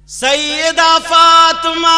सैयदा फातिमा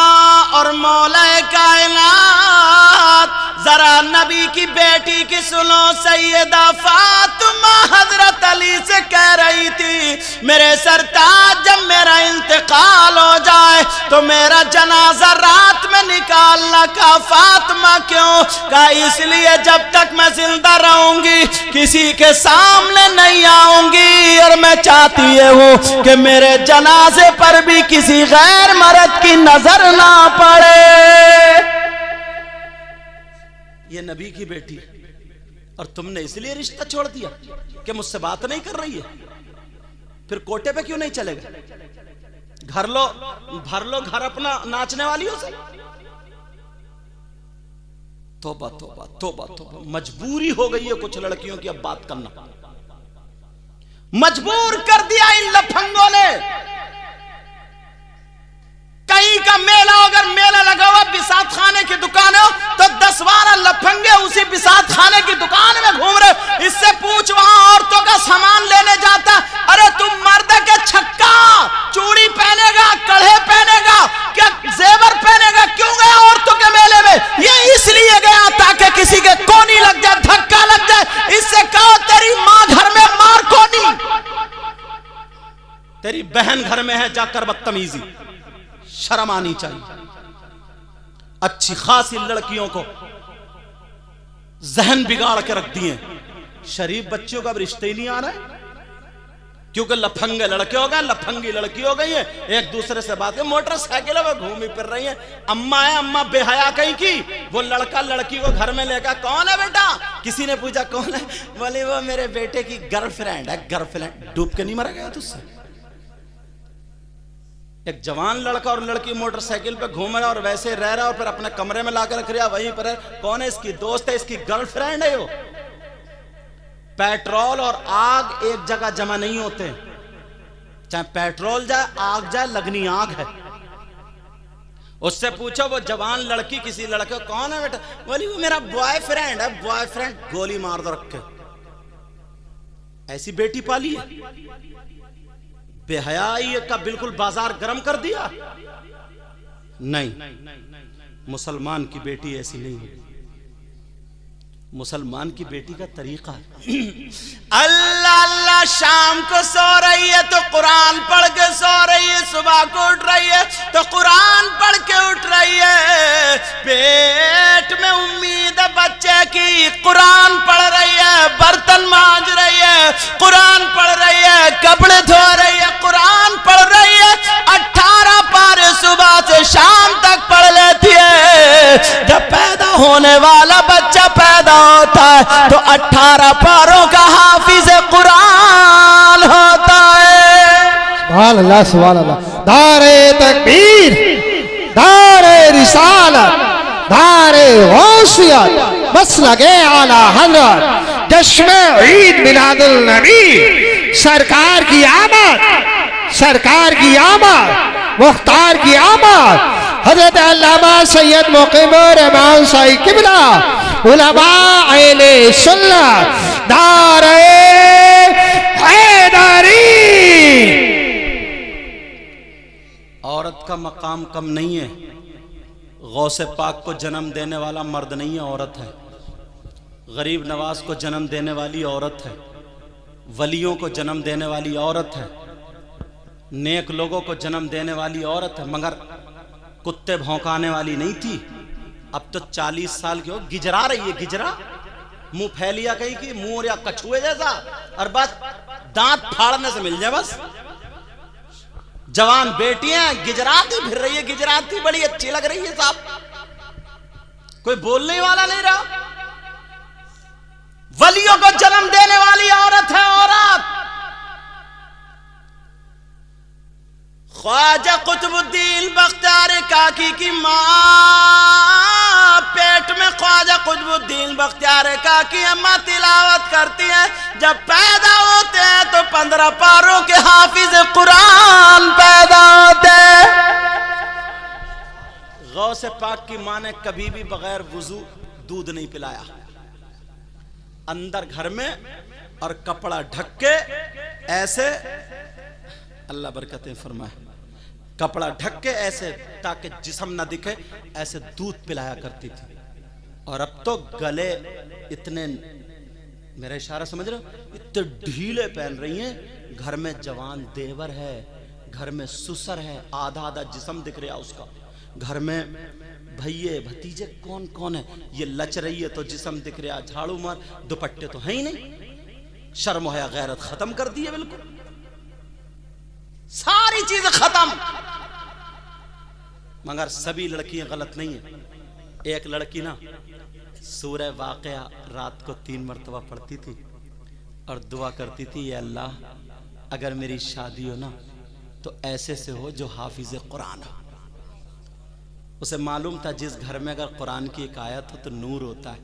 और मौला कायनात, जरा नबी की बेटी की सुनो। सैयदा फातिमा हजरत अली से कह रही थी, मेरे सरताज जब मेरा इंतकाल हो जाए तो मेरा जनाजा रात में निकालना। का फातिमा क्यों? का इसलिए जब तक मैं जिंदा रहूंगी किसी के सामने नहीं आऊंगी, और मैं चाहती हूं कि मेरे जनाजे पर भी किसी गैर मर्द की नजर ना पड़े। ये नबी की बेटी, और तुमने इसलिए रिश्ता छोड़ दिया कि मुझसे बात नहीं कर रही है? फिर कोटे पे क्यों नहीं चलेगा? घर लो, भर लो घर अपना नाचने वालियों से। तौबा तौबा तौबा तौबा, मजबूरी हो गई है कुछ लड़कियों की अब बात करना। मजबूर कर दिया इन लफंगों ने। कहीं का मेला, अगर मेला लगा हुआ बिसात खाने की दुकान हो तो 10-12 लफंगे उसी बिसात खाने की दुकान में घूम रहे। इससे पूछ वहां औरतों का सामान लेने जाता, अरे तुम मर्द के छक्का, चूड़ी पहनेगा, कड़े पहनेगा, क्या जेवर पहनेगा, क्यों गया औरतों के मेले में? ये इसलिए गया ताकि किसी के कोनी लग जाए, धक्का लग जाए। इससे कहो तेरी माँ घर में मार कोनी, तेरी बहन घर में है जाकर बदतमीजी। शर्म आनी चाहिए। अच्छी खासी लड़कियों को जहन बिगाड़ के रख दिए। शरीफ बच्चियों का रिश्ते ही नहीं आ रहा है, क्योंकि लफंगे लड़के हो गए, लफंगी लड़की हो गई है, एक दूसरे से बातें, मोटरसाइकिलों में घूमी फिर रही है। अम्मा है, अम्मा बेहया कहीं की। वो लड़का लड़की को घर में लेकर, कौन है बेटा? किसी ने पूछा कौन है? बोले वो मेरे बेटे की गर्लफ्रेंड है। गर्लफ्रेंड? डूब के नहीं मरा गया तुझसे? एक जवान लड़का और लड़की मोटरसाइकिल पे घूम रहा और वैसे रह रहा और फिर अपने कमरे में लाकर रख रहा, वहीं पर है। कौन है? इसकी दोस्त है, इसकी गर्लफ्रेंड है। वो पेट्रोल और आग एक जगह जमा नहीं होते, चाहे पेट्रोल जाए आग जाए, लगनी आग है। उससे पूछो वो जवान लड़की किसी लड़के, कौन है बेटा? बोली वो मेरा बॉयफ्रेंड है। बॉयफ्रेंड? गोली मार दो रख के। ऐसी बेटी पाली है? बेहयाई का बिल्कुल बाजार गर्म कर दिया। नहीं, मुसलमान की बेटी ऐसी नहीं है। मुसलमान की बेटी का तरीका अल्लाह अल्लाह, शाम को सो रही है तो कुरान पढ़ के सो रही है, सुबह को उठ रही है तो कुरान पढ़ के उठ रही है। पेट में उम्मीद है बच्चे की, कुरान पढ़ रही है, बर्तन मांज रही है, कुरान पढ़ रही है, कपड़े धो रही है, कुरान पढ़ रही है। 18 पारे सुबह से शाम तक पढ़ लेती है। जब पैदा होने वाला बच्चा पैदा होता है तो 18 पारों का हाफिज कुरान होता है। सुभान अल्लाह, सुभान अल्लाह। दारे तकबीर, दारे रिसालत, दारे गौसियत, मसलके आला हज़रत, जश्न ईद मिलादुल नबी। सरकार की आमद, सरकार की आमद, मुख्तार की आमद। हजरत अल्लामा सैयद मुकीम रहमान साई किबला, उलमा अहले सुन्नत, दारे हैदरी। औरत का मकाम कम नहीं है। गौसे पाक को जन्म देने वाला मर्द नहीं है, औरत है। गरीब नवाज को जन्म देने वाली औरत है। वलियों को जन्म देने वाली औरत है। नेक लोगों को जन्म देने वाली औरत है, मगर कुत्ते भौंकाने वाली नहीं थी। अब तो 40 साल की हो, गिजरा रही है। गिजरा मुंह फैलिया कहीं की, मुंह या कछुए जैसा, और बस दांत फाड़ने से मिल जाए बस। जवान बेटियां गिजराती फिर रही है, गिजराती बड़ी अच्छी लग रही है साहब, कोई बोलने वाला नहीं रहा। वलियों को जन्म देने वाली औरत है औरत। ख्वाजा कुतुबुद्दीन बख्तियार काकी की मां, पेट में ख्वाजा कुतुबुद्दीन बख्तियार काकी अम्मा तिलावत करती है। जब पैदा होते हैं तो 15 पारों के हाफिज कुरान पैदा होते हैं। गौसे पाक की मां ने कभी भी बगैर वुजू दूध नहीं पिलाया। अंदर घर में और कपड़ा ढक के ऐसे, अल्लाह बरकतें फरमाए, कपड़ा ढक के ऐसे ताकि जिस्म ना दिखे, ऐसे दूध पिलाया करती थी। और अब तो गले इतने, मेरा इशारा समझ रहे हो, इतने ढीले पहन रही हैं। घर में जवान देवर है, घर में ससुर है, आधा आधा जिस्म दिख रहा उसका। घर में भैये भतीजे कौन कौन है, ये लच रही है तो जिस्म दिख रहा, झाड़ू मार, दुपट्टे तो है ही नहीं। शर्म हया गैरत खत्म कर दी है बिल्कुल, सारी चीजें खत्म। मगर सभी लड़कियां गलत नहीं है। एक लड़की ना सूरह वाक़या रात को 3 मरतबा पढ़ती थी और दुआ करती थी, ये अल्लाह अगर मेरी शादी हो ना तो ऐसे से हो जो हाफिज कुरान हो। उसे मालूम था जिस घर में अगर कुरान की एक आयत हो तो नूर होता है,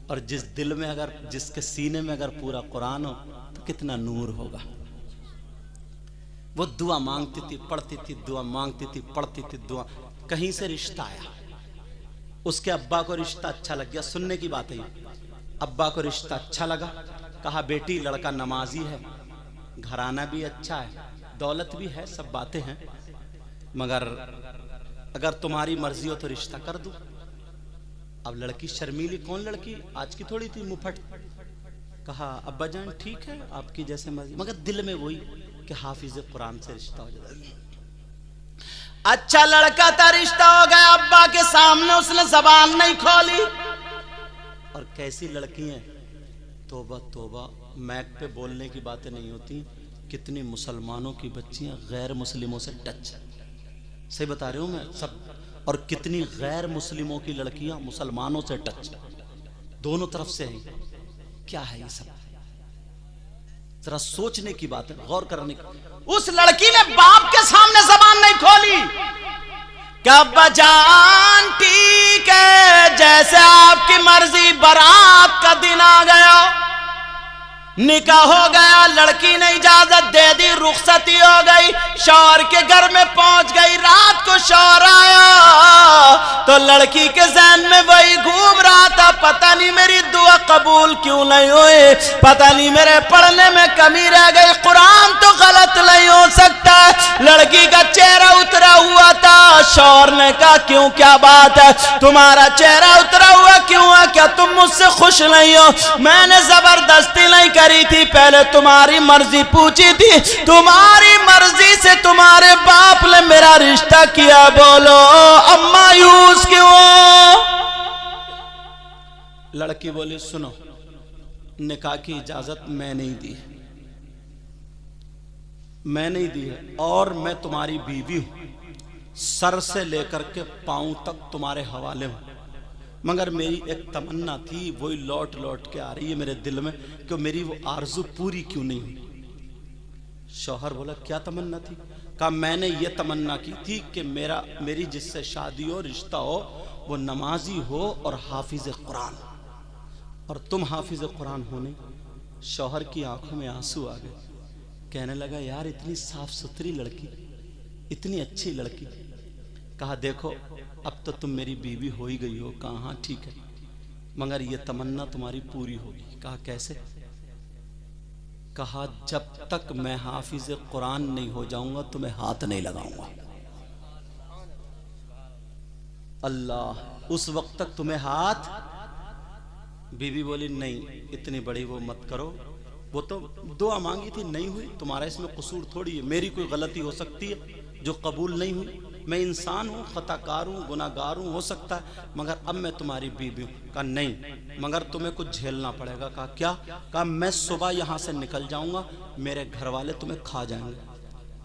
और जिस दिल में अगर, जिसके सीने में अगर पूरा कुरान हो तो कितना नूर होगा। वो दुआ मांगती थी, पढ़ती थी, दुआ मांगती थी, पढ़ती थी, दुआ। कहीं से रिश्ता आया, उसके अब्बा को रिश्ता अच्छा लग गया। सुनने की बात है, अब्बा को रिश्ता अच्छा लगा। कहा बेटी लड़का नमाजी है, घराना भी अच्छा है, दौलत भी है, सब बातें हैं, मगर अगर तुम्हारी मर्जी हो तो रिश्ता कर दूं। अब लड़की शर्मीली, कौन लड़की, आज की थोड़ी थी, मुफट। कहा अब्बा जान ठीक है आपकी जैसे मर्जी, मगर दिल में वही कि हाफिज कुरान से रिश्ता हो जाए। अच्छा लड़का था, रिश्ता हो गया, अब्बा के सामने उसने जबान नहीं खोली। और कैसी लड़की हैं, तोबा तोबा, मैक पे बोलने की बातें नहीं होती। कितनी मुसलमानों की बच्चियां गैर मुस्लिमों से टच, सही बता रही हूं मैं सब, और कितनी गैर मुस्लिमों की लड़कियां मुसलमानों से टच, दोनों तरफ से है। क्या है ये सब, जरा सोचने की बात है, गौर करने की। उस लड़की ने बाप के सामने जबान नहीं खोली कि अब्बा जान ठीक है, जैसे आपकी मर्जी, बारात का दिन आ गया, निकाह हो गया, लड़की ने इजाजत दे दी, रुखसती हो गई, शौहर के घर में पहुंच गई। रात को शौहर आया तो लड़की के ज़हन में वही घूम रहा था, पता नहीं मेरी दुआ कबूल क्यों नहीं हुई, पता नहीं मेरे पढ़ने में कमी रह गई, कुरान तो गलत नहीं हो सकता। लड़की का चेहरा उतरा हुआ था। शौहर ने कहा क्यों, क्या बात है, तुम्हारा चेहरा उतरा हुआ क्यों है, क्या तुम मुझसे खुश नहीं हो? मैंने जबरदस्ती नहीं करी थी, पहले तुम्हारी मर्जी पूछी थी, तुम्हारी मर्जी से तुम्हारे बाप ने मेरा रिश्ता किया, बोलो अब मायूस क्यों? लड़की बोली सुनो, निकाह की इजाजत मैं नहीं दी, मैं नहीं दी है, और मैं तुम्हारी बीवी हूं, सर से लेकर के पांव तक तुम्हारे हवाले हूं, मगर मेरी एक तमन्ना थी, वही लौट लौट के आ रही है मेरे दिल में, कि मेरी वो आरजू पूरी क्यों नहीं हुई? शौहर बोला क्या तमन्ना थी? कहा मैंने ये तमन्ना की थी कि मेरी जिससे शादी हो, रिश्ता हो, वो नमाजी हो और हाफिज कुरान, और तुम हाफिज कुरान होने। शौहर की आंखों में आंसू आ गए, कहने लगा यार इतनी साफ सुथरी लड़की, इतनी अच्छी लड़की। कहा देखो अब तो तुम मेरी बीवी हो ही गई हो। कहा हाँ ठीक है, मगर ये तमन्ना तुम्हारी पूरी होगी। कहा कैसे? कहा जब तक मैं हाफिज कुरान नहीं हो जाऊंगा तुम्हें हाथ नहीं लगाऊंगा। अल्लाह, उस वक्त तक तुम्हें हाथ। बीवी बोली नहीं, इतनी बड़ी वो मत करो, वो तो दुआ मांगी थी, नहीं हुई, तुम्हारा इसमें कसूर थोड़ी है, मेरी कोई गलती हो सकती है जो कबूल नहीं हुई, मैं इंसान हूँ, खताकार हूँ, गुनाहगार हूँ, हो सकता है, मगर अब मैं तुम्हारी बीवी हूँ। कहा नहीं, मगर तुम्हें कुछ झेलना पड़ेगा। कहा क्या? कहा मैं सुबह यहाँ से निकल जाऊँगा, मेरे घर वाले तुम्हें खा जाएंगे,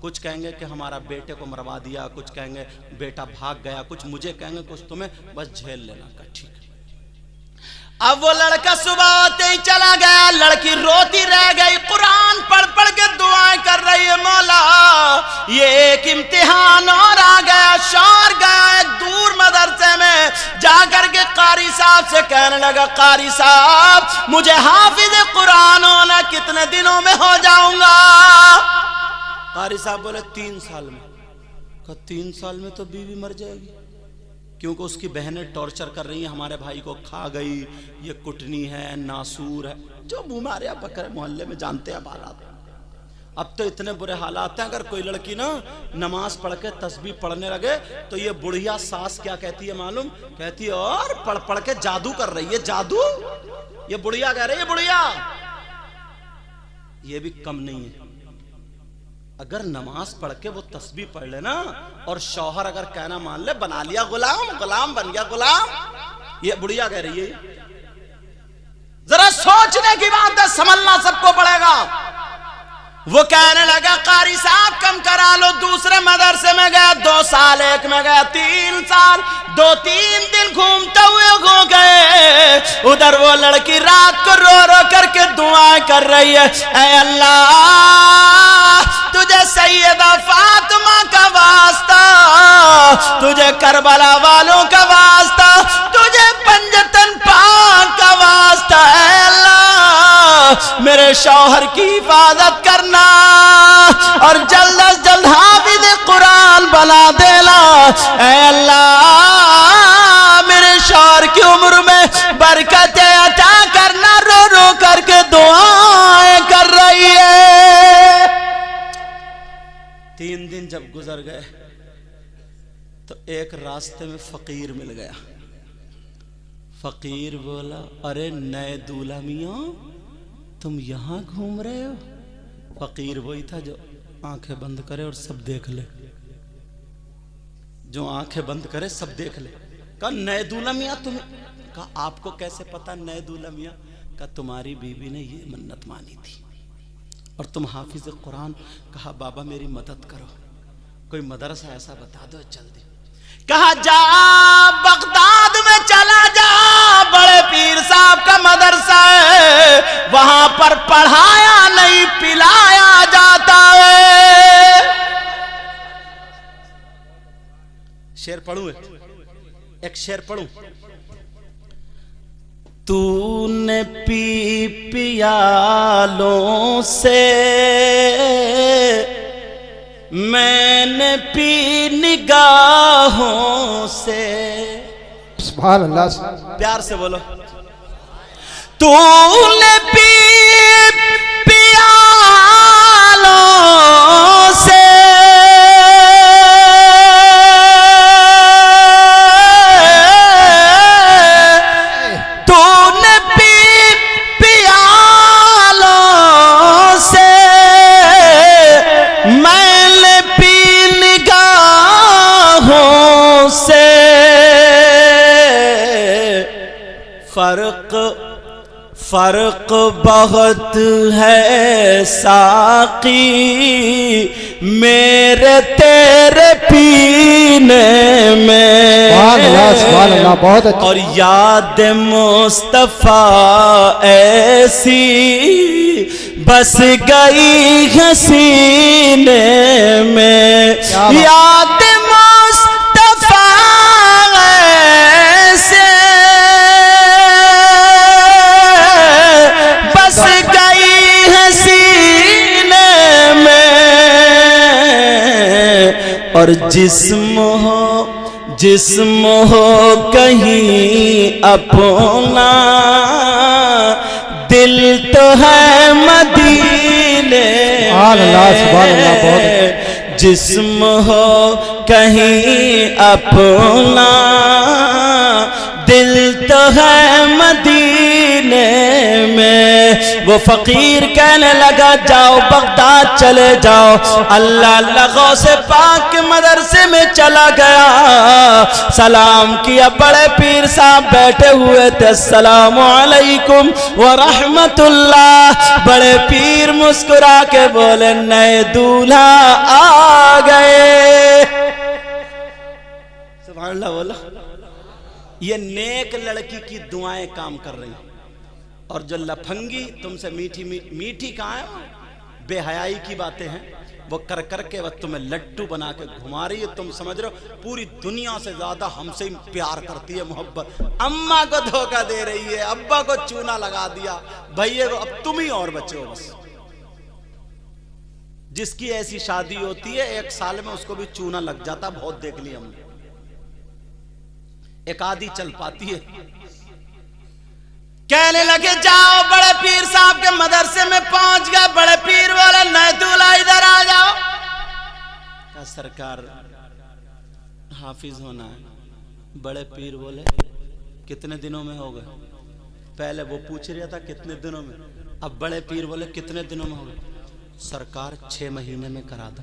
कुछ कहेंगे कि हमारा बेटे को मरवा दिया, कुछ कहेंगे बेटा भाग गया, कुछ मुझे कहेंगे, कुछ तुम्हें, बस झेल लेना। का ठीक है। अब वो लड़का सुबह होते ही चला गया, लड़की रोती रह गई, कुरान पढ़ पढ़ के दुआएं कर रही है, मौला ये एक इम्तिहान और आ गया। शौहर गया एक दूर मदरसे में, जाकर के कारी साहब से कहने लगा कारी साहब मुझे हाफिज कुरान होना कितने दिनों में हो जाऊंगा? कारी साहब बोले 3 साल में। कहा 3 साल में तो बीवी मर जाएगी, क्योंकि उसकी बहनें टॉर्चर कर रही हैं, हमारे भाई को खा गई, ये कुटनी है, नासूर है, जो हमारे बकरे मोहल्ले में जानते हैं बारात। अब तो इतने बुरे हालात हैं, अगर कोई लड़की ना नमाज पढ़ के तस्बीह पढ़ने लगे तो ये बुढ़िया सास क्या कहती है मालूम? कहती है और पढ़ पढ़ के जादू कर रही है, जादू। ये बुढ़िया कह रही है, बुढ़िया। ये भी कम नहीं है। अगर नमाज पढ़ के वो तस्बीह पढ़ लेना और शौहर अगर कहना मान ले, बना लिया गुलाम, गुलाम बन गया गुलाम। ये बुढ़िया कह रही है। जरा सोचने की बात है, समझना सबको पड़ेगा। वो कहने लगा कारी साहब कम करा लो। दूसरे मदरसे में गया 2 साल, एक में गया 3 साल, 2-3 दिन घूमते हुए हो गए। उधर वो लड़की रात को रो रो करके दुआएं कर रही है, ऐ अल्लाह तुझे सैयदा फातिमा का वास्ता, तुझे करबला वालों का वास्ता, तुझे पंजतन पाक का वास्ता, ऐ अल्लाह मेरे शौहर की हिफाजत करना और जल्द अज जल्द हाफिज कुरान बना देना। ऐ अल्लाह मेरे शौहर की उम्र में बरकतें अता करना। रो रो करके दुआएं कर रही है। 3 दिन जब गुजर गए तो एक रास्ते में फकीर मिल गया। फकीर बोला, अरे नए दूल्हा मियां तुम यहां घूम रहे हो? फकीर वही था जो आंखें बंद करे और सब देख ले, जो आंखें बंद करे सब देख ले। कहा नए दूल्हा मियां तुम? कहा आपको कैसे पता नए दूल्हा मियां? कहा तुम्हारी बीवी ने ये मन्नत मानी थी और तुम हाफिज कुरान। कहा बाबा मेरी मदद करो, कोई मदरसा ऐसा बता दो जल्दी। कहा जा बगदाद में चला जा, बड़े पीर साहब का मदरसा है, वहां पर पढ़ाया नहीं पिलाया जाता है। शेर पढ़ूं, एक शेर पढ़ूं। तूने पी पियालों से, मैंने पी निगाहों से। सुभान अल्लाह। प्यार से बोलो। तूने पी पियालों से, तूने पी पियालों से, मैंने पी निगाहों से। फर्क बहुत है साकी मेरे तेरे पीने में। सुभान अल्लाह, बहुत अच्छा। और याद मुस्तफा ऐसी बस गई हसीने में। याद मुस्तफा ऐसे बस गई हसीने में। और जिस्म हो कहीं अपना, दिल तो है मदीने में। जिस्म हो कहीं अपना, दिल तो है मदीने में। वो फकीर कहने लगा जाओ बगदाद चले जाओ। अल्लाह अल्लाह से पाक के मदरसे में चला गया, सलाम किया। बड़े पीर साहब बैठे हुए थे, अस्सलामु अलैकुम व रहमतुल्लाह। बड़े पीर मुस्कुरा के बोले नए दूल्हा आ गए। सुभान अल्लाह बोला। ये नेक लड़की की दुआएं काम कर रही, और जो लफंगी तुमसे मीठी मीठी कहाँ है, बेहयाई की बातें हैं, वो कर कर के वक्त तुम्हें लट्टू बना के घुमा रही है। तुम समझ रहे हो पूरी दुनिया से ज्यादा हमसे ही प्यार करती है, मोहब्बत। अम्मा को धोखा दे रही है, अब्बा को चूना लगा दिया, भैया को। अब तुम ही और बचे हो बस। जिसकी ऐसी शादी होती है 1 साल में उसको भी चूना लग जाता, बहुत देख लिया हमने। एक आधी चल पाती है। कहने लगे जाओ, बड़े पीर साहब के मदरसे में पहुंच गए। बड़े पीर पीर बोले नहीं दूल्हा इधर आ जाओ। क्या सरकार हाफिज होना है। बड़े पीर बोले कितने दिनों में हो गए? पहले वो पूछ रहा था कितने दिनों में, अब बड़े पीर बोले कितने दिनों में हो गए? सरकार 6 महीने में करा दो।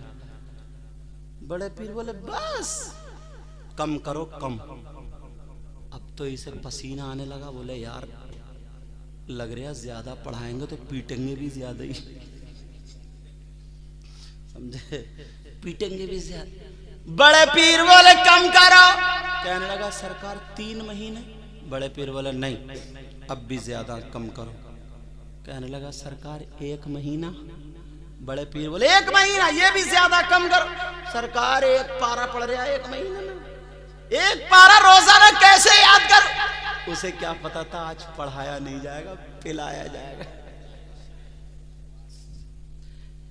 बड़े पीर बोले बस कम करो कम। अब तो इसे पसीना आने लगा। बोले यार लग रहा ज्यादा पढ़ाएंगे तो पीटेंगे भी ज्यादा ही, समझे, पीटेंगे भी ज्यादा। बड़े पीर बोले कम करो। कहने लगा सरकार 3 महीने। बड़े पीर बोले नहीं अब भी ज्यादा कम करो। कहने लगा सरकार 1 महीना। बड़े पीर बोले 1 महीना ये भी ज्यादा कम करो। सरकार 1 पारा पढ़ रहा है 1 महीने में, 1 पारा रोजाना कैसे याद करो? उसे क्या पता था आज पढ़ाया नहीं जाएगा, पिलाया जाएगा।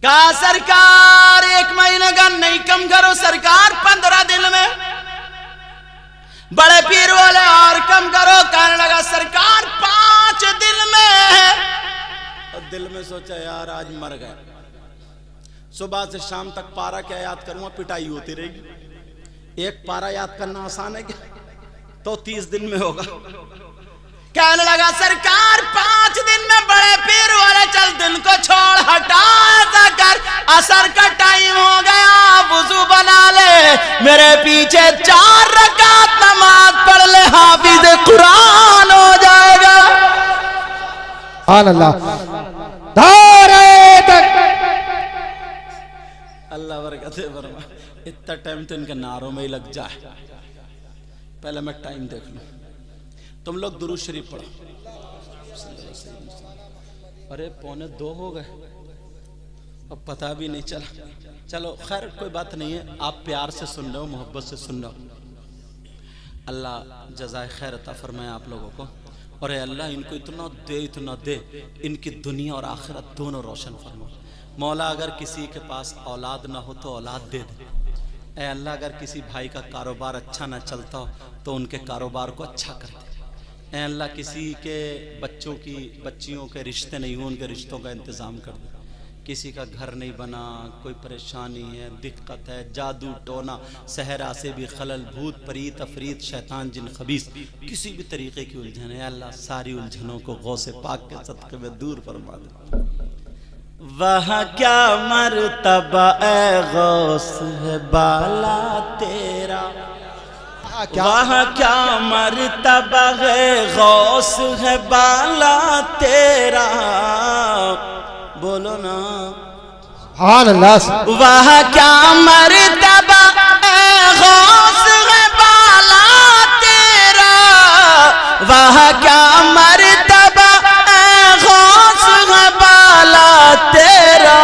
कहा सरकार 1 महीने का नहीं कम करो। सरकार 15 दिन में। बड़े पीर बोले और कम करो। कहने लगा सरकार 5 दिन में। और दिल में सोचा यार आज मर गए, सुबह से शाम तक पारा क्या याद करूंगा, पिटाई होती रहेगी। 1 पारा याद करना आसान है क्या? तो 30 दिन में होगा। कहने लगा सरकार 5 दिन में। बड़े पीर वाले चल दिन को छोड़ हटा कर, असर का टाइम हो गया, वुजू बना ले, मेरे पीछे 4 रकात नमाज पढ़ ले, हाफिज कुरान हो जाएगा। अल्लाह बरकत फरमा। इतना टाइम तो इनके नारों में ही लग जाए। पहले मैं टाइम देख लूं। तुम लोग दुरूद शरीफ पढ़ो। अरे 1:45 हो गए, अब पता भी नहीं चला। चलो खैर कोई बात नहीं है, आप प्यार से सुन रहे हो, मोहब्बत से सुन रहे हो। अल्लाह जज़ाए खैर अता फरमाए आप लोगों को। और अल्लाह इनको इतना दे इनकी दुनिया और आखिरत दोनों रोशन फरमा। मौला अगर किसी के पास औलाद ना हो तो औलाद दे दे। ऐ अल्लाह अगर किसी भाई का कारोबार अच्छा ना चलता हो तो उनके कारोबार को अच्छा कर दे। ऐ अल्लाह किसी के बच्चियों के रिश्ते नहीं हो, उनके रिश्तों का इंतज़ाम कर दे। किसी का घर नहीं बना, कोई परेशानी है, दिक्कत है, जादू टोना, सहरा से भी खलल, भूत परीत अफरीत शैतान जिन खबीस, किसी भी तरीके की उलझन है अल्लाह सारी उलझनों को गौसे पाक के सदक़े में दूर फरमा दे। वह क्या मर्तबा ए गौस है बाला तेरा, वह क्या मर्तबा है गौस है बाला तेरा। बोलो ना वह क्या मर्तबा है गौस है बाला तेरा, वह क्या मर्तबा है गौस है बाला तेरा।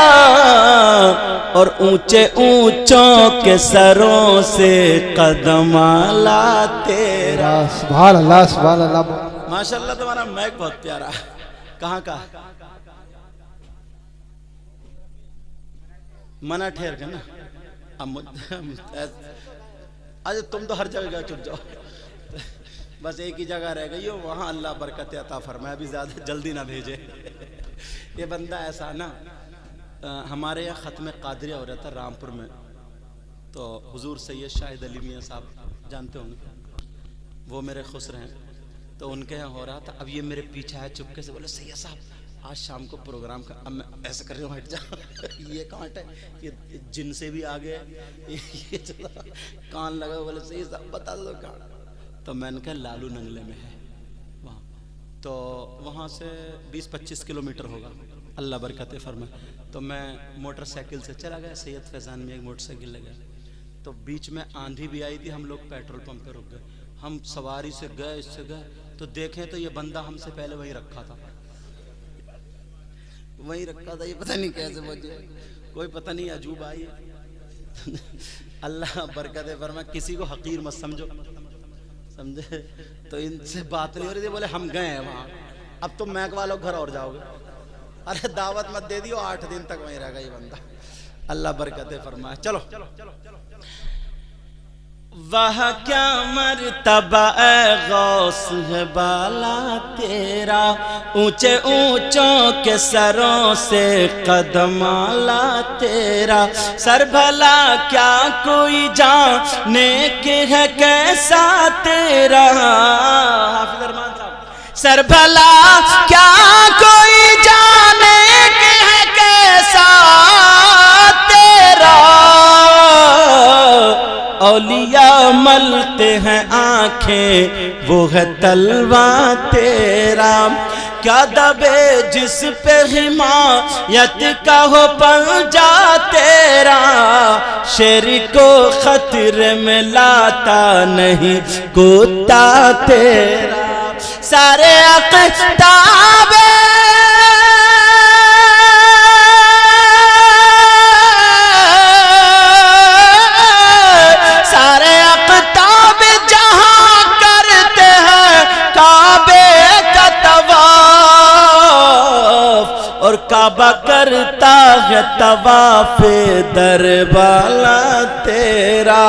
और ऊंचे ऊंचों के सरों से कदम आला तेरा। सुभान अल्लाह सुभान अल्लाह। माशाल्लाह तुम्हारा मैक बहुत प्यारा है। कहाँ का? मना ठहर के ना। अरे तुम तो हर जगह चुप जाओ, बस एक ही जगह रह गई हो, वहाँ अल्लाह बरकत अता फरमाए, अभी ज़्यादा जल्दी ना भेजे। ये बंदा ऐसा ना, हमारे यहाँ ख़त्म क़ादरिया हो रहा था रामपुर में, तो हुजूर सैयद शाहिद अली मियाँ साहब जानते होंगे, वो मेरे खुसर हैं, तो उनके यहाँ हो रहा था। अब ये मेरे पीछे आया चुपके से, बोले सैयद साहब आज शाम को प्रोग्राम का। अब मैं ऐसे कर रही हूँ, हट जा ये कांट है, ये जिन से भी आगे ये चला कान लगा। बोले सैयद साहब बता दो कहाँ। तो मैंने कहा लालू नंगले में है वहाँ, तो वहाँ से 20-25 किलोमीटर होगा, अल्लाह बरकत फरमाए। तो मैं मोटरसाइकिल से चला गया, सैयद फैज़ान में एक मोटरसाइकिल लगा, तो बीच में आंधी भी आई थी, हम लोग पेट्रोल पंप पे रुक गए। हम सवारी से गए, इससे गए तो देखें तो ये बंदा हमसे पहले वहीं रखा था, वहीं रखा था। ये पता नहीं कैसे पहुंचे, कोई पता नहीं अजूब आई। अल्लाह बरकत फरमाए। किसी को हकीर मत समझो, समझे। तो इनसे बात नहीं हो रही थी, बोले हम गए हैं वहाँ, अब तुम मैक वालों घर और जाओगे। अरे दावत मत दे दियो, 8 दिन तक वहीं रह गया ये बंदा। अल्लाह बरकत फरमाए। चलो वह क्या मर्तबा गौस है बाला तेरा, ऊंचे ऊंचों के सरों से कदमाला तेरा। सर भला क्या कोई जाने के है कैसा तेरा, हाफिज अरमान साहब। सर भला क्या कोई जाने के है कैसा तेरा, औलिया मलते हैं आंखें वो है तलवा तेरा। क्या दबे जिस पे हिमायत का हो पंजा तेरा, शेर को खतरे में लाता नहीं कुत्ता तेरा। सारे अक़ताबे और काबा करता है तवाफ़े दरबाला तेरा।